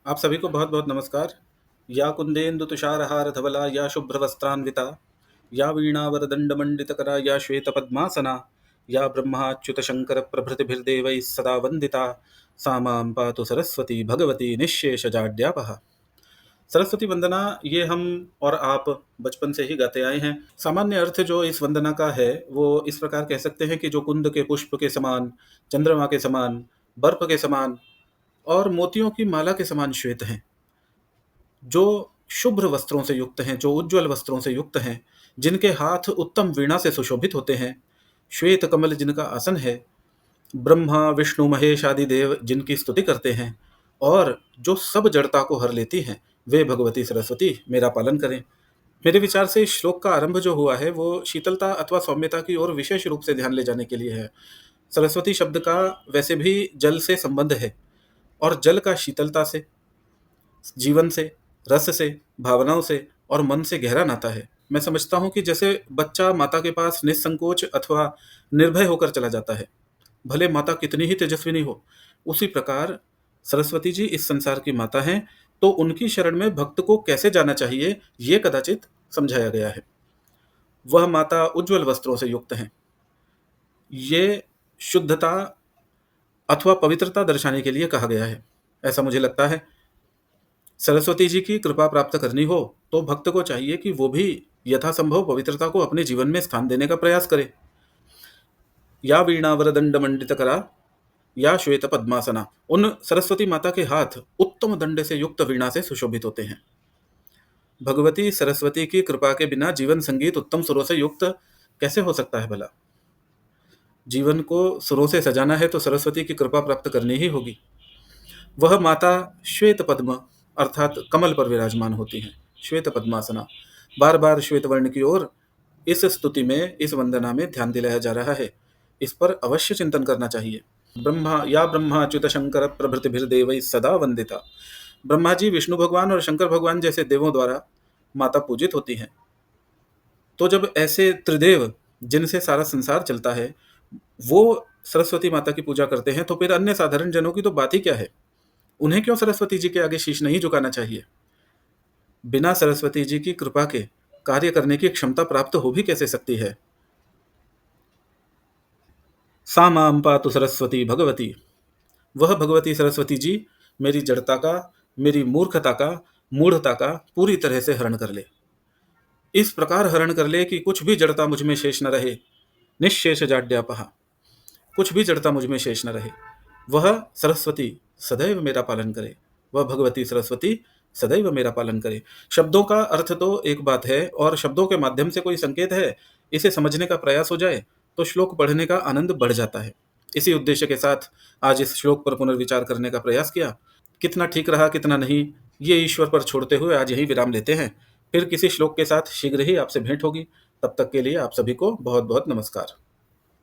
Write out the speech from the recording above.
आप सभी को बहुत-बहुत नमस्कार। या कुंदेन्दु तुषारहार धवला या शुभ्रवस्त्रान्विता या वीणावरदण्डमण्डितकरा या श्वेतपद्मासना या ब्रह्माच्युतशङ्करप्रभृतिभिर्देवैः सदा वन्दिता सा मां पातु सरस्वती भगवती निःशेषजाड्यापहा। सरस्वती वंदना ये हम और आप बचपन से ही गाते आए हैं। सामान्य अर्थ जो इस वंदना का है वो इस प्रकार कह सकते हैं कि जो कुंद के पुष्प के समान, चंद्रमा के समान, बर्फ के समान और मोतियों की माला के समान श्वेत हैं, जो शुभ्र वस्त्रों से युक्त हैं, जो उज्ज्वल वस्त्रों से युक्त हैं, जिनके हाथ उत्तम वीणा से सुशोभित होते हैं, श्वेत कमल जिनका आसन है, ब्रह्मा विष्णु महेश आदि देव जिनकी स्तुति करते हैं और जो सब जड़ता को हर लेती हैं, वे भगवती सरस्वती मेरा पालन करें। मेरे विचार से इस श्लोक का आरंभ जो हुआ है वो शीतलता अथवा सौम्यता की ओर विशेष रूप से ध्यान ले जाने के लिए है। सरस्वती शब्द का वैसे भी जल से संबंध है और जल का शीतलता से, जीवन से, रस से, भावनाओं से और मन से गहरा नाता है। मैं समझता हूँ कि जैसे बच्चा माता के पास निसंकोच अथवा निर्भय होकर चला जाता है, भले माता कितनी ही तेजस्विनी हो, उसी प्रकार सरस्वती जी इस संसार की माता हैं, तो उनकी शरण में भक्त को कैसे जाना चाहिए, ये कदाचित समझाया गया है। वह माता उज्ज्वल वस्त्रों से युक्त हैं। ये शुद्धता अथवा पवित्रता दर्शाने के लिए कहा गया है, ऐसा मुझे लगता है। सरस्वती जी की कृपा प्राप्त करनी हो तो भक्त को चाहिए कि वो भी यथासंभव पवित्रता को अपने जीवन में स्थान देने का प्रयास करे। या वीणावरदंड मंडित करा या श्वेत पद्मासना, उन सरस्वती माता के हाथ उत्तम दंड से युक्त वीणा से सुशोभित होते हैं। भगवती सरस्वती की कृपा के बिना जीवन संगीत उत्तम सुरों से युक्त कैसे हो सकता है भला? जीवन को सुरों से सजाना है तो सरस्वती की कृपा प्राप्त करनी ही होगी। वह माता श्वेत पद्म अर्थात कमल पर विराजमान होती हैं। श्वेत पद्मासना, बार बार श्वेत वर्ण की ओर इस स्तुति में, इस वंदना में ध्यान दिलाया जा रहा है। इस पर अवश्य चिंतन करना चाहिए। ब्रह्माच्युत शंकर प्रभृतिभिर्देवैः सदा वंदिता। ब्रह्मा जी, विष्णु भगवान और शंकर भगवान जैसे देवों द्वारा माता पूजित होती हैं। तो जब ऐसे त्रिदेव जिनसे सारा संसार चलता है वो सरस्वती माता की पूजा करते हैं, तो फिर अन्य साधारण जनों की तो बात ही क्या है? उन्हें क्यों सरस्वती जी के आगे शीश नहीं झुकाना चाहिए? बिना सरस्वती जी की कृपा के कार्य करने की क्षमता प्राप्त हो भी कैसे सकती है? सा मां पातु सरस्वती भगवती। वह भगवती सरस्वती जी मेरी जड़ता का, मेरी मूर्खता का, मूढ़ता का पूरी तरह से हरण कर ले। इस प्रकार हरण कर ले कि कुछ भी जड़ता मुझ में शेष न रहे। निःशेष जाड्यापहा, कुछ भी जड़ता मुझ में शेष न रहे। वह सरस्वती सदैव मेरा पालन करे, वह भगवती सरस्वती सदैव मेरा पालन करे। शब्दों का अर्थ तो एक बात है और शब्दों के माध्यम से कोई संकेत है, इसे समझने का प्रयास हो जाए तो श्लोक पढ़ने का आनंद बढ़ जाता है। इसी उद्देश्य के साथ आज इस श्लोक पर पुनर्विचार करने का प्रयास किया। कितना ठीक रहा, कितना नहीं, ये ईश्वर पर छोड़ते हुए आज यही विराम लेते हैं। फिर किसी श्लोक के साथ शीघ्र ही आपसे भेंट होगी। तब तक के लिए आप सभी को बहुत बहुत नमस्कार।